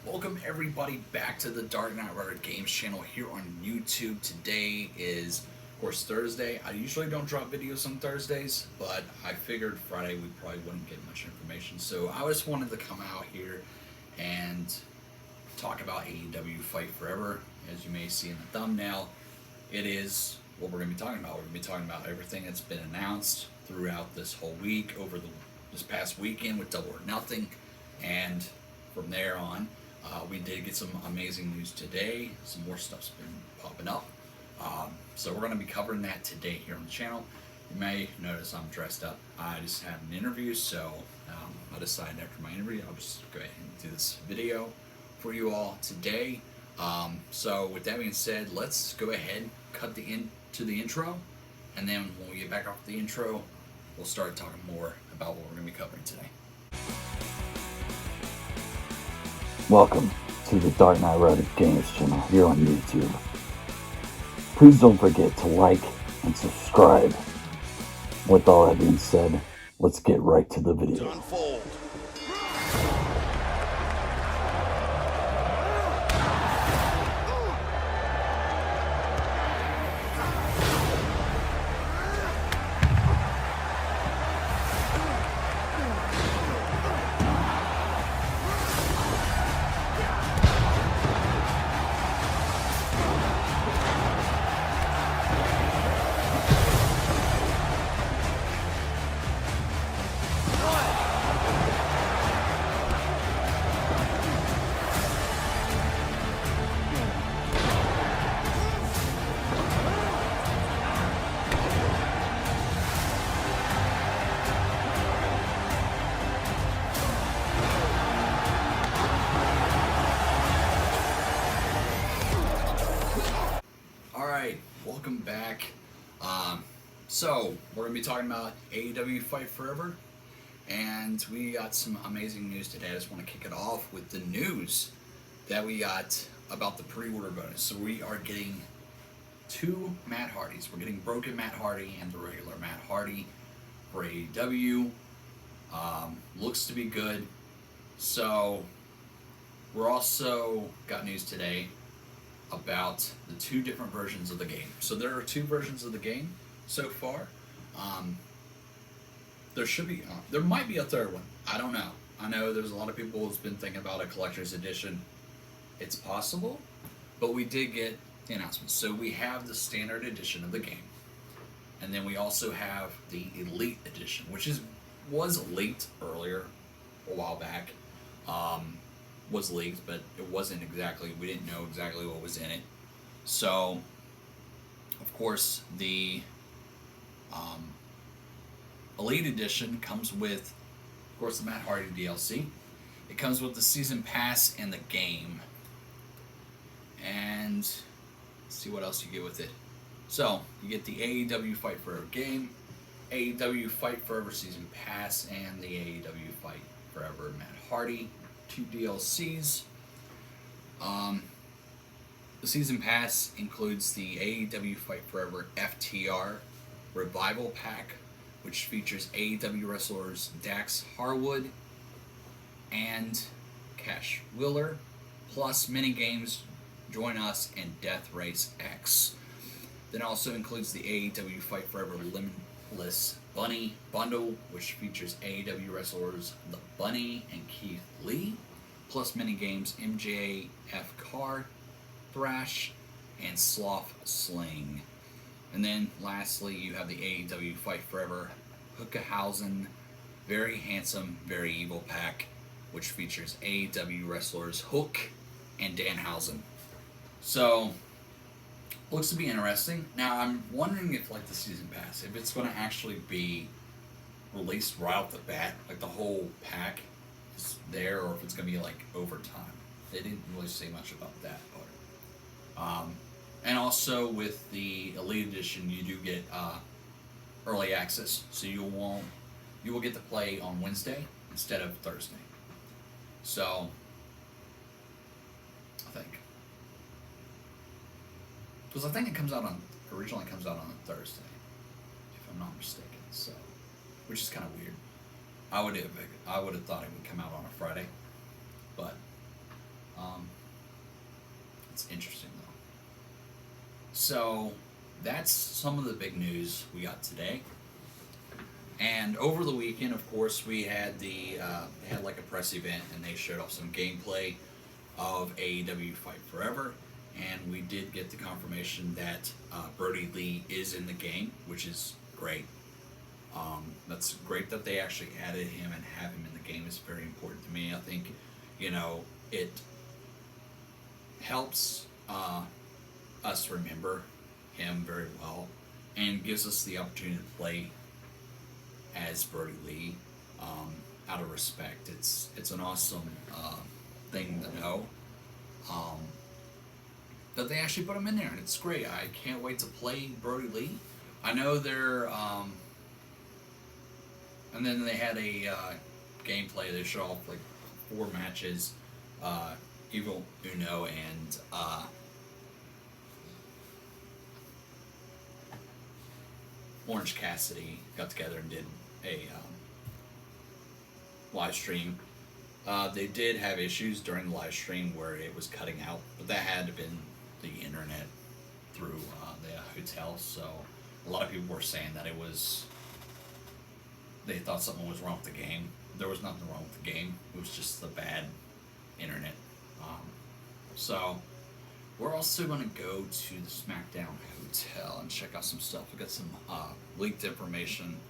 Welcome everybody back to the Dark Knight Rider Games channel here on YouTube. Today is, of course, Thursday. I usually don't drop videos on Thursdays, but I figured Friday we probably wouldn't get much information. So I just wanted to come out here and talk about AEW Fight Forever. As you may see in the thumbnail, it is what we're going to be talking about. We're going to be talking about everything that's been announced throughout this whole week, over this past weekend with Double or Nothing, and from there on. We did get some amazing news today. Some more stuff's been popping up. So we're going to be covering that today here on the channel. You may notice I'm dressed up. I just had an interview, so I decided after my interview I'll just go ahead and do this video for you all today. So with that being said, let's go ahead, cut to the intro, and then when we get back off the intro, we'll start talking more about what we're going to be covering today. Welcome to the Dark Knight Rider Games channel here on YouTube. Please don't forget to like and subscribe. With all that being said, let's get right to the video. Welcome back. So we're going to be talking about AEW Fight Forever, and we got some amazing news today. I just want to kick it off with the news that we got about the pre-order bonus. So we are getting two Matt Hardys. We're getting Broken Matt Hardy and the regular Matt Hardy for AEW. Looks to be good. So we're also got news today about the two different versions of the game. So there are two versions of the game so far. There might be a third one. I don't know. I know there's a lot of people who's been thinking about a collector's edition. It's possible, but we did get the announcement. So we have the standard edition of the game, and then we also have the Elite edition, which was leaked earlier, a while back. Was leaked, but it wasn't exactly, we didn't know exactly what was in it. So, of course, the Elite Edition comes with, of course, the Matt Hardy DLC. It comes with the Season Pass and the game. And let's see what else you get with it. So, you get the AEW Fight Forever game, AEW Fight Forever Season Pass, and the AEW Fight Forever Matt Hardy. Two DLCs. The Season Pass includes the AEW Fight Forever FTR Revival Pack, which features AEW wrestlers Dax Harwood and Cash Wheeler, plus minigames Join Us and Death Race X. Then also includes the AEW Fight Forever Limitless Bunny Bundle, which features AEW wrestlers The Bunny and Keith Lee, plus minigames MJF Car, Thrash, and Sloth Sling. And then lastly, you have the AEW Fight Forever Hookhausen Very Handsome, Very Evil Pack, which features AEW wrestlers Hook and Danhausen. So, looks to be interesting. Now, I'm wondering if, like the Season Pass, if it's going to actually be released right off the bat, like the whole pack is there, or if it's going to be, like, over time. They didn't really say much about that part. And also, with the Elite Edition, you do get early access, so you will get to play on Wednesday instead of Thursday. So, I think. Because I think it originally comes out on a Thursday, if I'm not mistaken. So, which is kind of weird. I would have thought it would come out on a Friday, but It's interesting though. So that's some of the big news we got today. And over the weekend, of course, we had they had like a press event, and they showed off some gameplay of AEW Fight Forever, and we did get the confirmation that Brody Lee is in the game, which is great. That's great that they actually added him and have him in the game. Is very important to me. I think, it helps us remember him very well, and gives us the opportunity to play as Brody Lee, out of respect. It's an awesome thing to know, that they actually put him in there, and it's great. I can't wait to play Brody Lee. I know they're and then they had a gameplay. They showed off like 4 matches. Evil Uno and Orange Cassidy got together and did a live stream. They did have issues during the live stream where it was cutting out, but that had to been the internet through the hotel. So a lot of people were saying that they thought something was wrong with the game. There was nothing wrong with the game. It was just the bad internet. So we're also going to go to the SmackDown Hotel and check out some stuff. We got some leaked information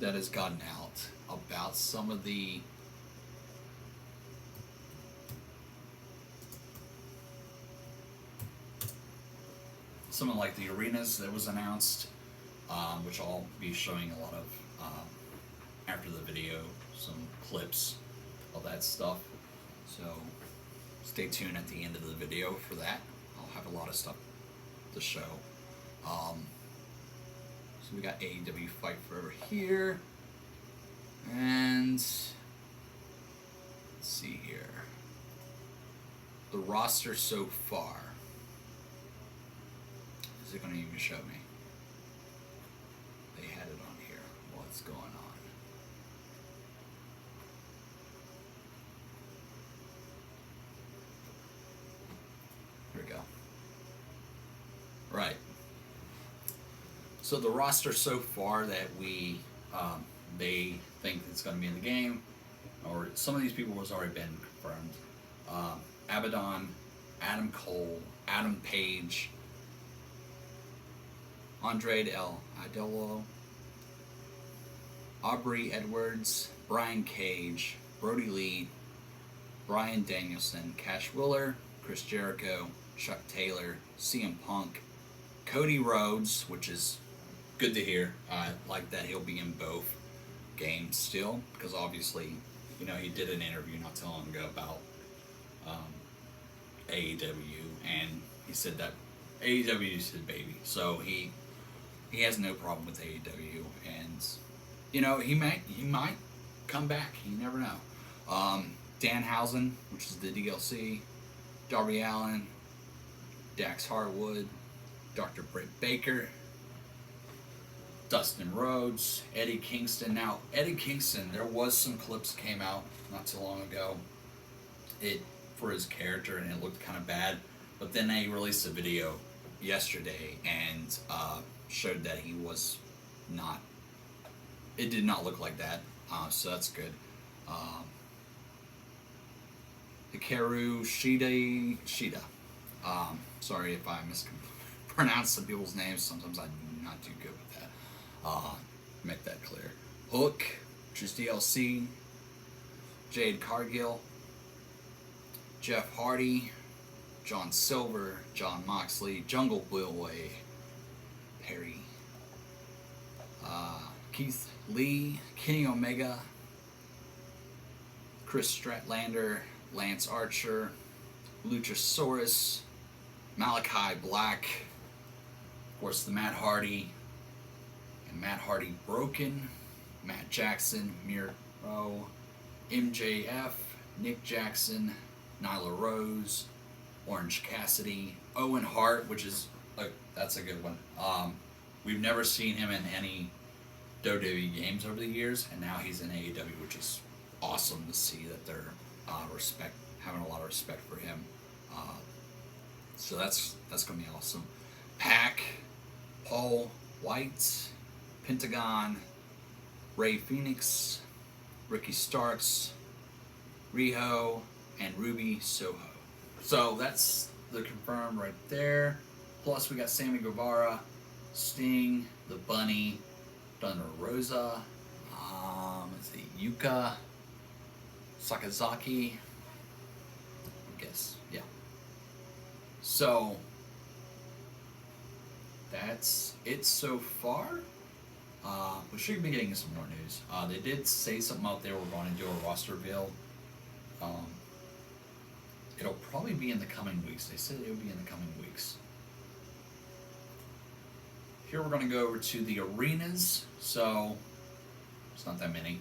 that has gotten out about some of the like the arenas that was announced, which I'll be showing a lot of after the video, some clips of that stuff. So stay tuned at the end of the video for that. I'll have a lot of stuff to show. So we got AEW Fight Forever here. And let's see here. The roster so far. Is it going to even show me? They had it on here. What's going on? Here we go. Right. So the roster so far that they think it's going to be in the game, or some of these people has already been confirmed. Abaddon, Adam Cole, Adam Page, Andrade El Idolo, Aubrey Edwards, Brian Cage, Brody Lee, Bryan Danielson, Cash Wheeler, Chris Jericho, Chuck Taylor, CM Punk, Cody Rhodes, which is good to hear. I like that he'll be in both games still, because obviously, he did an interview not too long ago about AEW, and he said that AEW is his baby, so he has no problem with AEW, and he might come back. You never know. Danhausen, which is the DLC, Darby Allin, Dax Harwood, Dr. Britt Baker, Dustin Rhodes, Eddie Kingston. Now, Eddie Kingston, there was some clips that came out not too long ago for his character, and it looked kind of bad. But then they released a video yesterday and showed that he was not. It did not look like that, so that's good. Hikaru Shida. Sorry if I mispronounce some people's names. Sometimes I'm not too good with that. Make that clear. Hook, which is DLC. Jade Cargill. Jeff Hardy. John Silver. John Moxley. Jungle Boy. Perry. Keith Lee. Kenny Omega. Chris Stratlander. Lance Archer. Luchasaurus. Malachi Black. Of course, the Matt Hardy. And Matt Hardy Broken. Matt Jackson. Miro. MJF. Nick Jackson. Nyla Rose. Orange Cassidy. Owen Hart, which is that's a good one. We've never seen him in any WWE games over the years, and now he's in AEW, which is awesome to see that they're having a lot of respect for him. So that's gonna be awesome. Pac, Paul White, Pentagon, Ray Phoenix, Ricky Starks, Riho, and Ruby Soho. So that's the confirmed right there. Plus we got Sammy Guevara, Sting, The Bunny, Thunder Rosa, let's see, Yuka, Sakazaki. I guess, yeah. So that's it so far. We should be getting some more news. They did say something out there. We're going to do a roster build. It'll probably be in the coming weeks. They said it would be in the coming weeks. Here we're going to go over to the arenas. So it's not that many.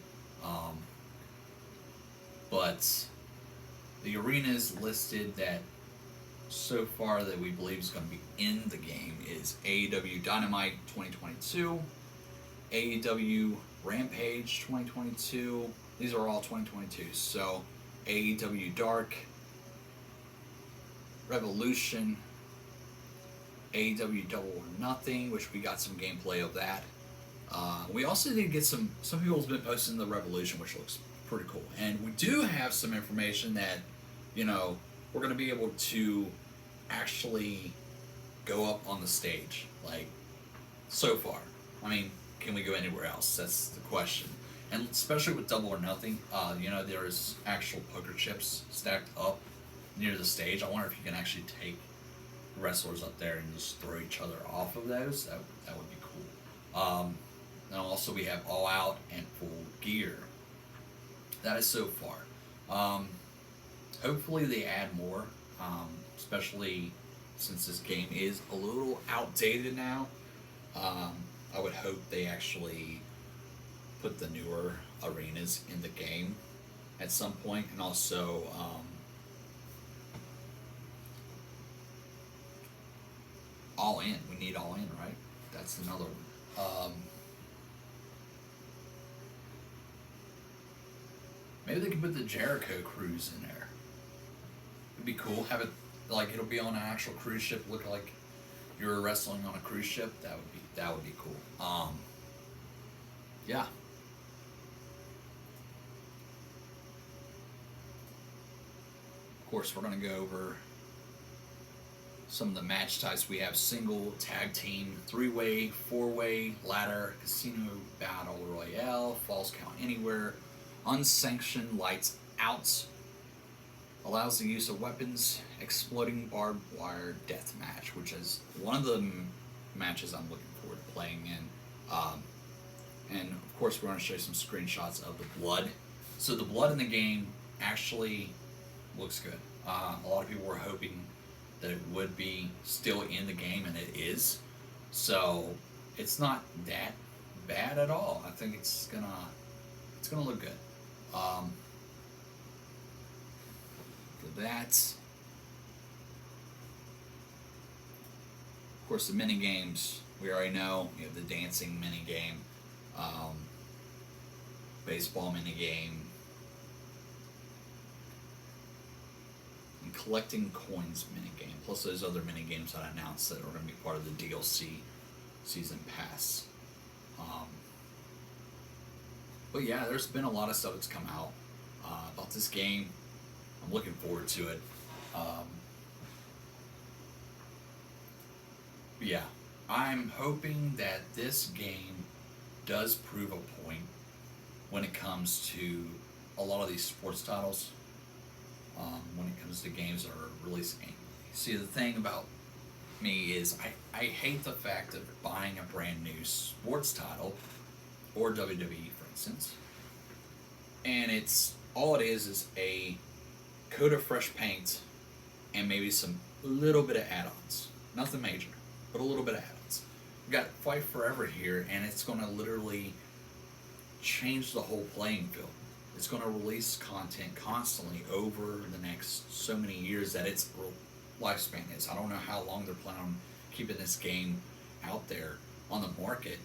But the arenas listed that so far that we believe is going to be in the game is AEW Dynamite 2022, AEW Rampage 2022. These are all 2022. So AEW Dark, Revolution, AEW Double or Nothing, which we got some gameplay of that. We also did get some people's been posting the Revolution, which looks pretty cool. And we do have some information that, we're going to be able to actually go up on the stage, like, so far. I mean, can we go anywhere else? That's the question. And especially with Double or Nothing, there's actual poker chips stacked up near the stage. I wonder if you can actually take wrestlers up there and just throw each other off of those. That would be cool. And also we have All Out and Full Gear. That is so far. Hopefully they add more, especially since this game is a little outdated now. I would hope they actually put the newer arenas in the game at some point, and also All In. We need All In, right? That's another one. Maybe they could put the Jericho cruise in there. It'd be cool. Have it like it'll be on an actual cruise ship, look like you're wrestling on a cruise ship. That would be cool. Yeah. Of course, we're gonna go over some of the match types. We have single, tag team, 3-way, 4-way, ladder, casino battle royale, falls count anywhere, unsanctioned lights out, allows the use of weapons, exploding barbed wire death match, which is one of the matches I'm looking forward to playing in. And of course, we're going to show you some screenshots of the blood. So the blood in the game actually looks good. A lot of people were hoping that it would be still in the game, and it is. So it's not that bad at all. I think it's gonna look good. For that, of course, the mini games we already know. You have the dancing mini game, baseball mini game, and collecting coins mini game. Plus those other mini games that I announced that are going to be part of the DLC season pass. But yeah, there's been a lot of stuff that's come out about this game. I'm looking forward to it. Yeah, I'm hoping that this game does prove a point when it comes to a lot of these sports titles. When it comes to games that are released annually. See, the thing about me is I hate the fact of buying a brand new sports title or WWE, for instance, and it's all it is a coat of fresh paint and maybe some little bit of add-ons. Nothing major, but a little bit of add-ons. We got Fight Forever here, and it's going to literally change the whole playing field. It's going to release content constantly over the next so many years that its lifespan is. I don't know how long they're planning on keeping this game out there on the market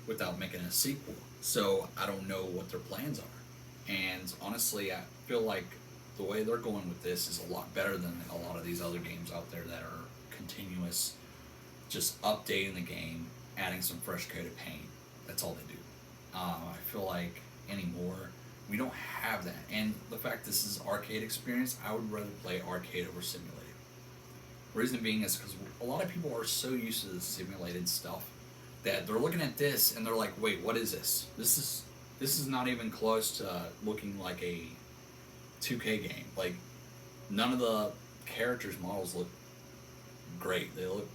without making a sequel. So I don't know what their plans are. And honestly, I feel like the way they're going with this is a lot better than a lot of these other games out there that are continuous, just updating the game, adding some fresh coat of paint. That's all they do. I feel like anymore we don't have that, and the fact this is arcade experience, I would rather play arcade over simulated. Reason being is because a lot of people are so used to the simulated stuff that they're looking at this and they're like, "Wait, what is this? This is not even close to looking like a 2K game. Like, none of the characters' models look great. They look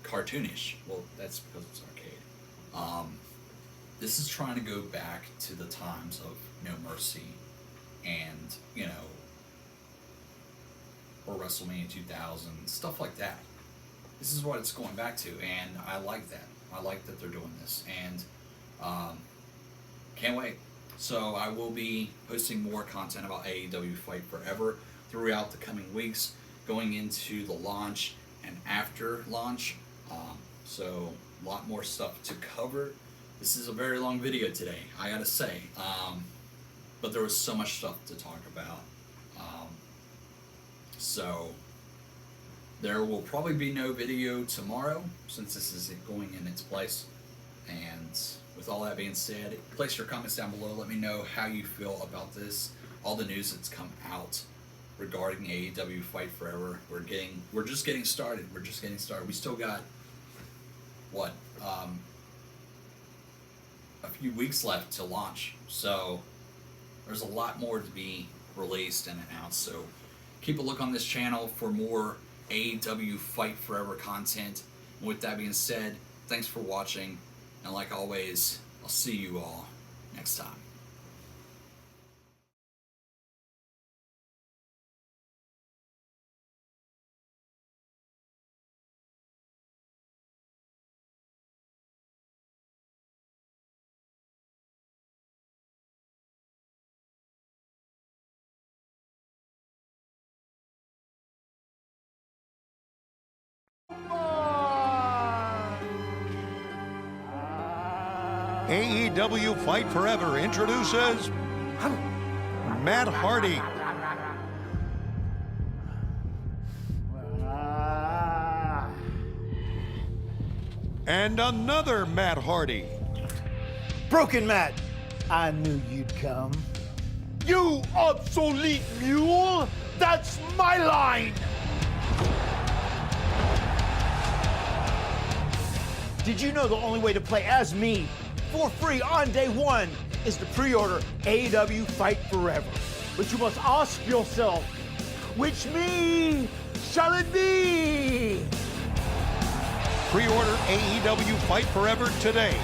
cartoonish." Well, that's because it's arcade. This is trying to go back to the times of No Mercy and, or WrestleMania 2000, stuff like that. This is what it's going back to, and I like that. I like that they're doing this, and can't wait. So I will be posting more content about AEW Fight Forever throughout the coming weeks, going into the launch and after launch. So a lot more stuff to cover. This is a very long video today, I gotta say. But there was so much stuff to talk about. So there will probably be no video tomorrow since this is going in its place. And with all that being said, place your comments down below. Let me know how you feel about this, all the news that's come out regarding AEW Fight Forever. We're just getting started. We still got what, a few weeks left to launch. So there's a lot more to be released and announced. So keep a look on this channel for more AEW Fight Forever content. And with that being said, thanks for watching. And like always, I'll see you all next time. AEW Fight Forever introduces Matt Hardy. And another Matt Hardy. Broken Matt, I knew you'd come. You obsolete mule! That's my line! Did you know the only way to play as me for free on day one is to pre-order AEW Fight Forever? But you must ask yourself, which me shall it be? Pre-order AEW Fight Forever today.